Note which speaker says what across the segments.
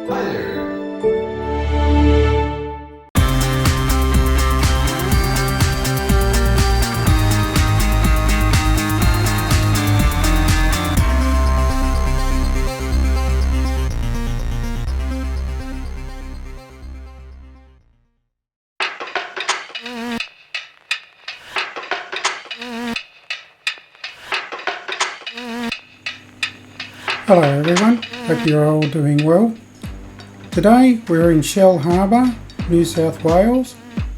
Speaker 1: Hi there.
Speaker 2: Hello everyone, hope you're all doing well. Today we're in Shell Harbour, New South Wales,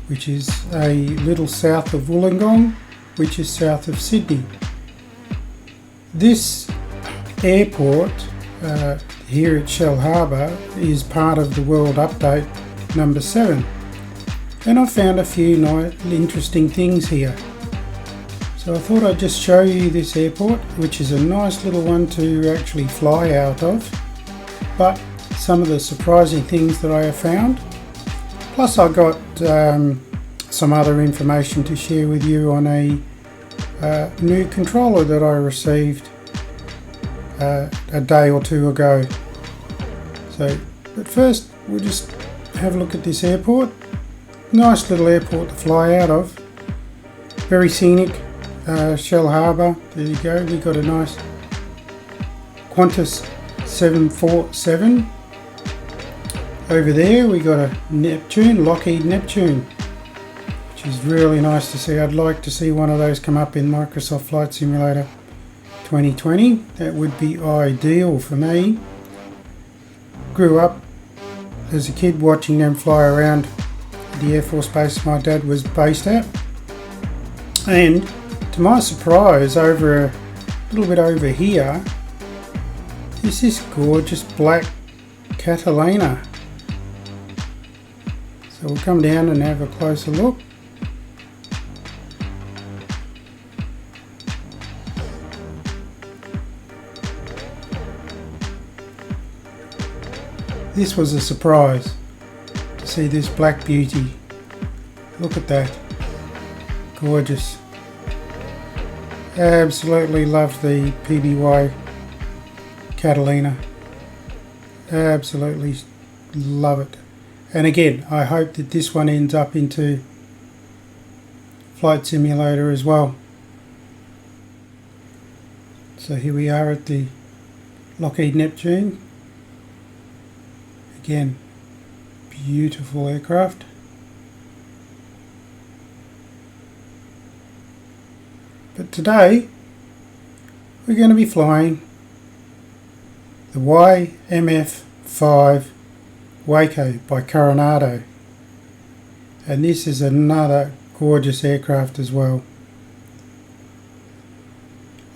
Speaker 2: which is a little south of Wollongong, which is south of Sydney. This airport here at Shell Harbour is part of the World Update number 7, and I found a few interesting things here. So I thought I'd just show you this airport, which is a nice little one to actually fly out of, but some of the surprising things that I have found. Plus I got some other information to share with you on a new controller that I received a day or two ago. But first we'll just have a look at this airport. Nice little airport to fly out of, very scenic. Shell Harbour, there you go, we got a nice Qantas 747. Over there we got a Neptune, Lockheed Neptune, which is really nice to see. I'd like to see one of those come up in Microsoft Flight Simulator 2020. That would be ideal for me. Grew up as a kid watching them fly around the Air Force base my dad was based at, and to my surprise, over a little bit over here is this gorgeous black Catalina. So we'll come down and have a closer look. This was a surprise to see this black beauty. Look at that, gorgeous. Absolutely love the PBY Catalina. Absolutely love it. And again, I hope that this one ends up into Flight Simulator as well. So here we are at the Lockheed Neptune. Again, beautiful aircraft. But today we're going to be flying the YMF-5 Waco by Carenado, and this is another gorgeous aircraft as well.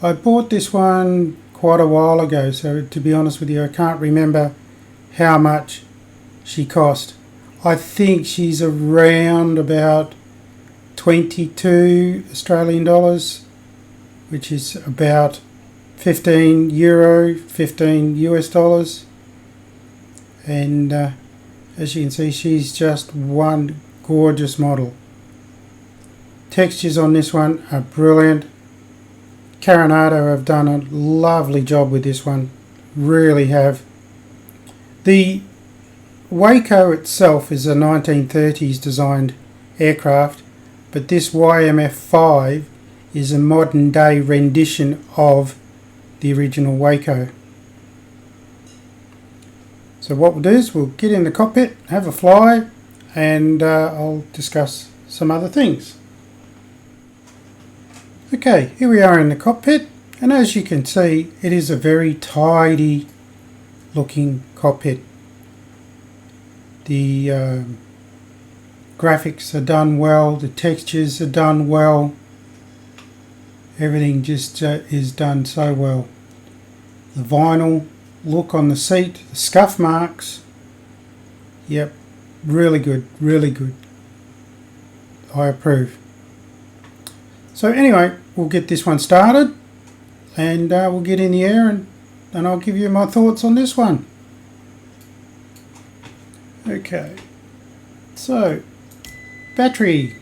Speaker 2: I bought this one quite a while ago, so to be honest with you I can't remember how much she cost. I think she's around about 22 Australian dollars, which is about €15, 15 US dollars. And as you can see, she's just one gorgeous model. Textures on this one are brilliant. Carenado have done a lovely job with this one, really have. The Waco itself is a 1930s designed aircraft, but this YMF-5 is a modern day rendition of the original Waco. So what we'll do is we'll get in the cockpit, have a fly, and I'll discuss some other things. Okay, here we are in the cockpit, and as you can see, it is a very tidy looking cockpit. The graphics are done well, the textures are done well. Everything just is done so well. The vinyl look on the seat, the scuff marks, yep, really good, really good. I approve. So anyway, we'll get this one started, and we'll get in the air, and I'll give you my thoughts on this one. Okay, so battery,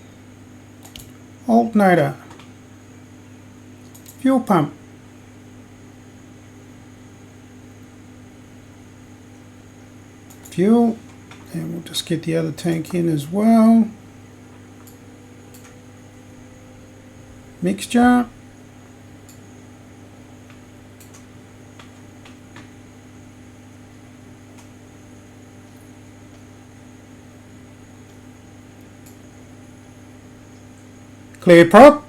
Speaker 2: alternator, fuel pump, fuel, and we'll just get the other tank in as well. Mixture. Clear prop.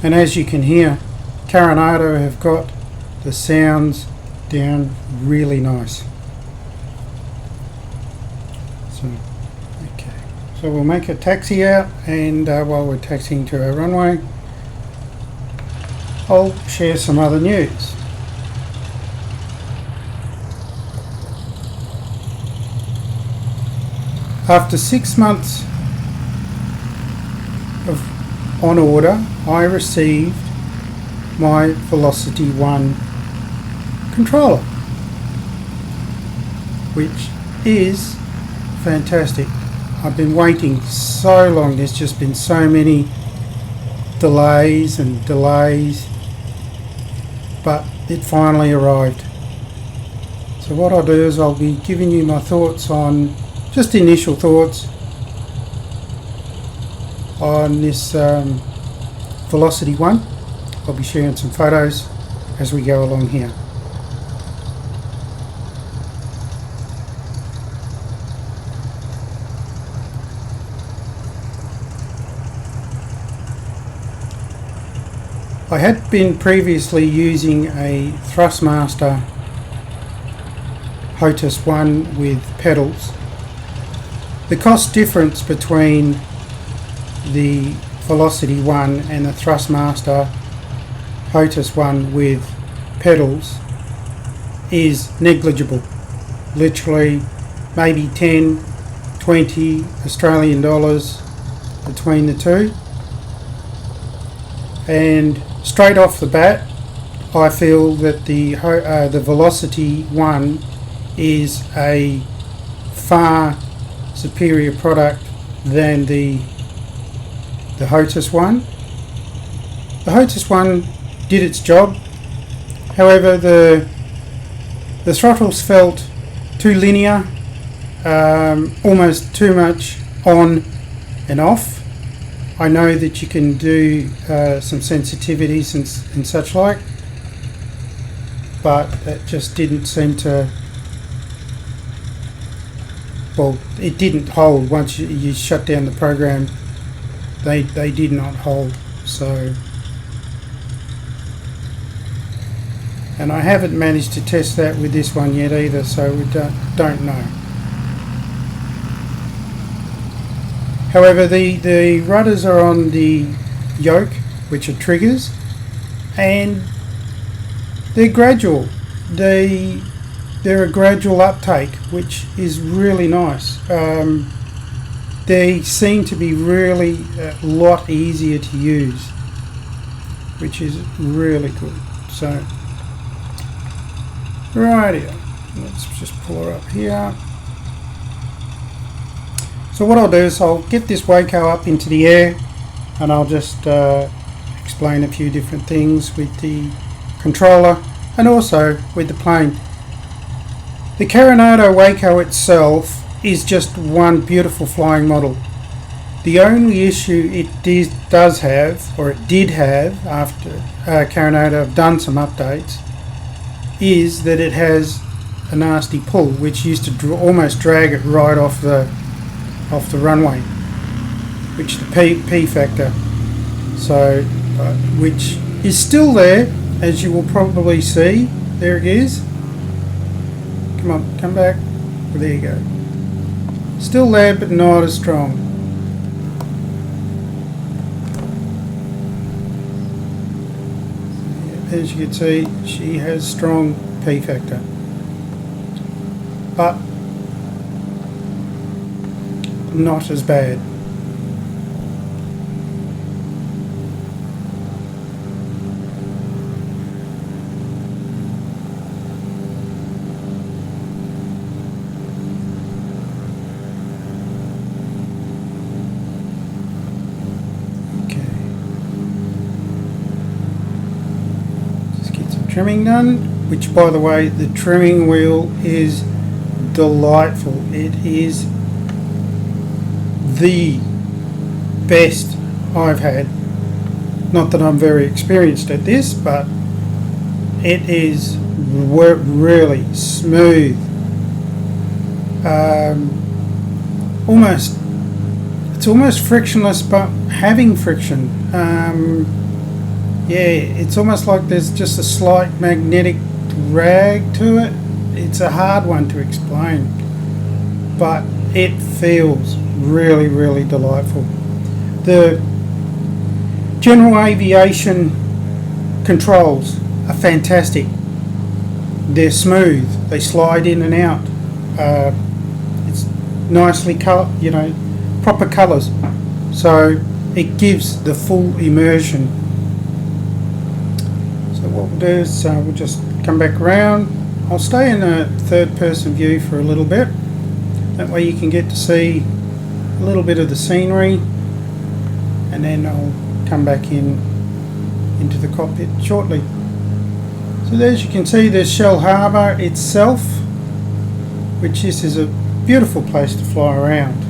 Speaker 2: And as you can hear, Carenado have got the sounds down really nice. So, okay. So we'll make a taxi out, and while we're taxiing to our runway, I'll share some other news. After 6 months of on order, I received my VelocityOne controller, which is fantastic. I've been waiting so long. There's just been so many delays, but it finally arrived. So what I'll do is I'll be giving you my thoughts on, just initial thoughts on this VelocityOne. I'll be sharing some photos as we go along here. I had been previously using a Thrustmaster HOTUS One with pedals. The cost difference between the VelocityOne and the Thrustmaster HOTUS One with pedals is negligible. Literally maybe 10, 20 Australian dollars between the two. And straight off the bat, I feel that the VelocityOne is a far superior product than the HOTUS One. The HOTUS One did its job. However, the throttles felt too linear, almost too much on and off. I know that you can do some sensitivities and such like, but that just didn't seem to, well, it didn't hold once you shut down the program. They did not hold. So, and I haven't managed to test that with this one yet either, so we don't know. However, the rudders are on the yoke, which are triggers, and they're gradual. They're a gradual uptake, which is really nice. They seem to be really a lot easier to use, which is really good. So, rightio, let's just pull her up here. So what I'll do is I'll get this Waco up into the air, and I'll just explain a few different things with the controller and also with the plane. The Carenado Waco itself is just one beautiful flying model. The only issue it does have, or it did have after Carenado have done some updates, is that it has a nasty pull, which used to almost drag it right off the runway, which the P factor, so which is still there, as you will probably see. There it is. Come on, come back. Well, there you go. Still there, but not as strong. As you can see, she has strong P factor, but not as bad. trimming done, which by the way, the trimming wheel is delightful. It is the best I've had. Not that I'm very experienced at this, but it is really smooth. It's almost frictionless, but having friction. Yeah, it's almost like there's just a slight magnetic drag to it. It's a hard one to explain, but it feels really, really delightful. The general aviation controls are fantastic. They're smooth. They slide in and out. It's nicely colored, proper colours. So it gives the full immersion. So what we'll do is we'll just come back around. I'll stay in a third person view for a little bit. That way you can get to see a little bit of the scenery, and then I'll come back into the cockpit shortly. So as you can see, there's Shell Harbour itself, which is a beautiful place to fly around.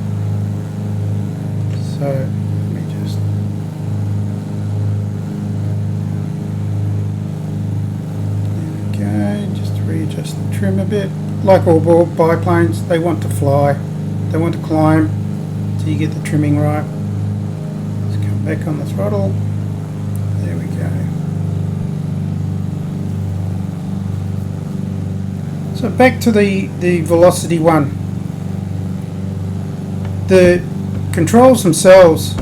Speaker 2: So let me just just readjust the trim a bit. Like all biplanes, they want to fly, they want to climb, so you get the trimming right. Let's come back on the throttle. There we go. So back to the VelocityOne. The controls themselves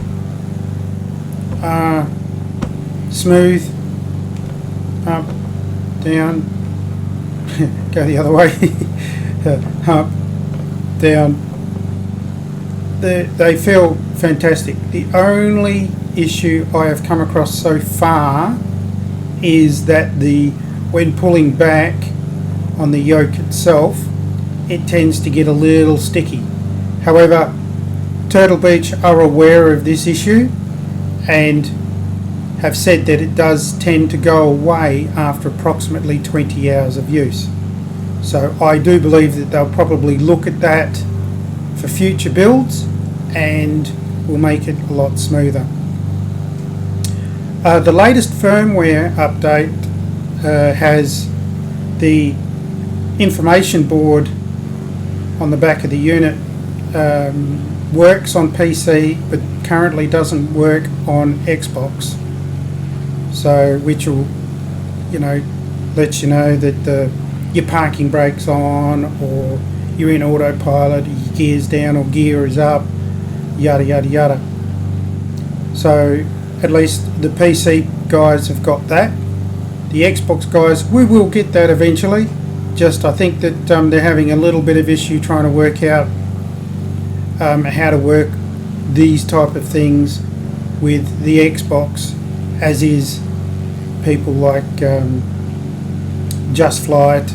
Speaker 2: are smooth, up, down, go the other way, up, down. They feel fantastic. The only issue I have come across so far is that when pulling back on the yoke itself, it tends to get a little sticky. However, Turtle Beach are aware of this issue and have said that it does tend to go away after approximately 20 hours of use. So I do believe that they'll probably look at that for future builds and will make it a lot smoother. The latest firmware update has the information board on the back of the unit works on PC but currently doesn't work on Xbox, so which will let you know that your parking brake's on, or you're in autopilot, your gear's down or gear is up, yada yada yada. So at least the PC guys have got that. The Xbox guys, we will get that eventually. Just I think that they're having a little bit of issue trying to work out how to work these type of things with the Xbox, as is people like Just Flight,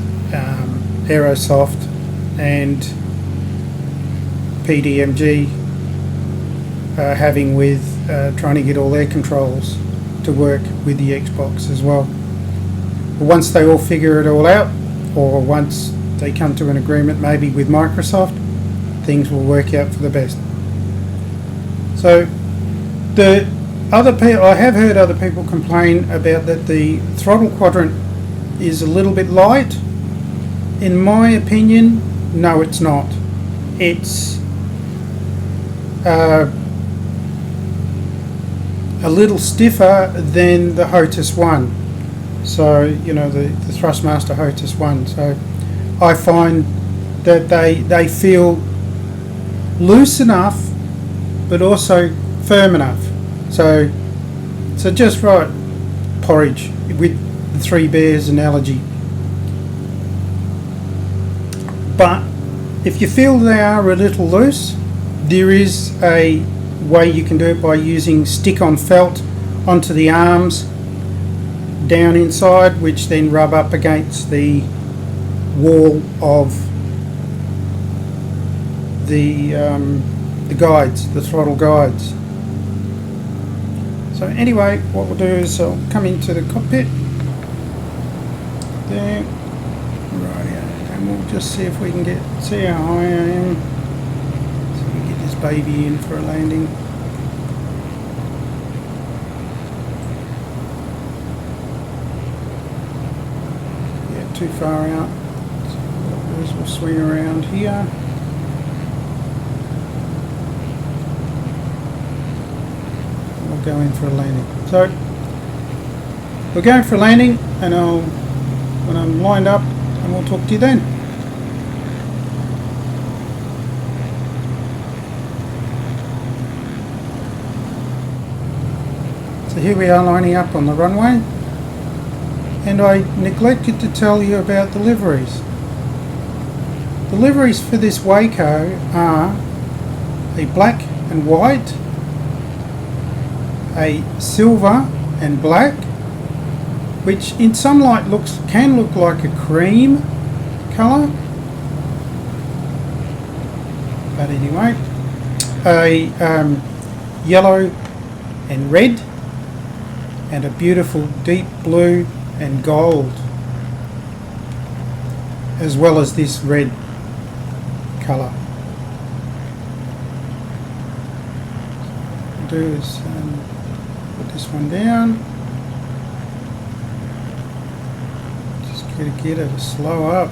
Speaker 2: Aerosoft and PDMG having with trying to get all their controls to work with the Xbox as well. But once they all figure it all out, or once they come to an agreement maybe with Microsoft, things will work out for the best. So the other people, I have heard other people complain about that the throttle quadrant is a little bit light. In my opinion, no, it's not. It's a little stiffer than the HOTUS One. So the Thrustmaster HOTUS One. So I find that they feel loose enough, but also firm enough. So just right porridge with the Three Bears analogy. But if you feel they are a little loose, there is a way you can do it by using stick-on felt onto the arms down inside, which then rub up against the wall of the guides, the throttle guides. So anyway, what we'll do is I'll come into the cockpit there. Rightio. And we'll just see if we can see how high I am. So we can get this baby in for a landing. Yeah, too far out. So we'll swing around here. We'll go in for a landing. So we're going for a landing, and when I'm lined up, and we'll talk to you then. So here we are lining up on the runway, and I neglected to tell you about the liveries. The liveries for this Waco are a black and white, a silver and black, which in some light can look like a cream colour, but anyway, a yellow and red, and a beautiful deep blue and gold, as well as this red colour. What I'll do is put this one down. Just gotta get it to slow up.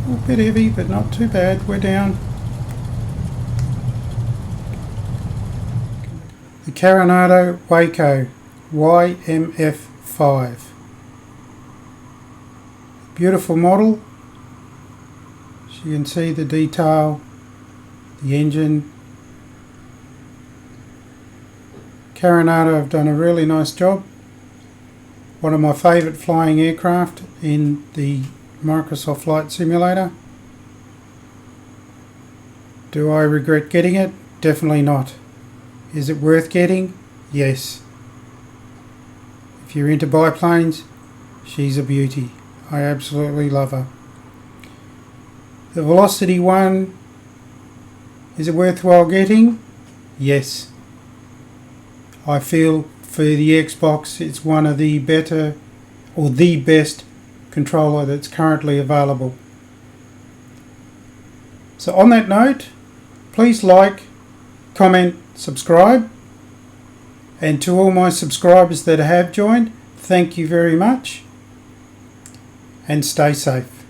Speaker 2: A bit heavy, but not too bad. We're down. The Carenado Waco YMF5. Beautiful model. As you can see, the detail, the engine. Carenado have done a really nice job. One of my favourite flying aircraft in the Microsoft Flight Simulator. Do I regret getting it? Definitely not. Is it worth getting? Yes. If you're into biplanes, she's a beauty. I absolutely love her. The VelocityOne, is it worthwhile getting? Yes. I feel for the Xbox it's one of the better, or the best controller that's currently available. So on that note, please like, comment, subscribe, and to all my subscribers that have joined, thank you very much, and stay safe.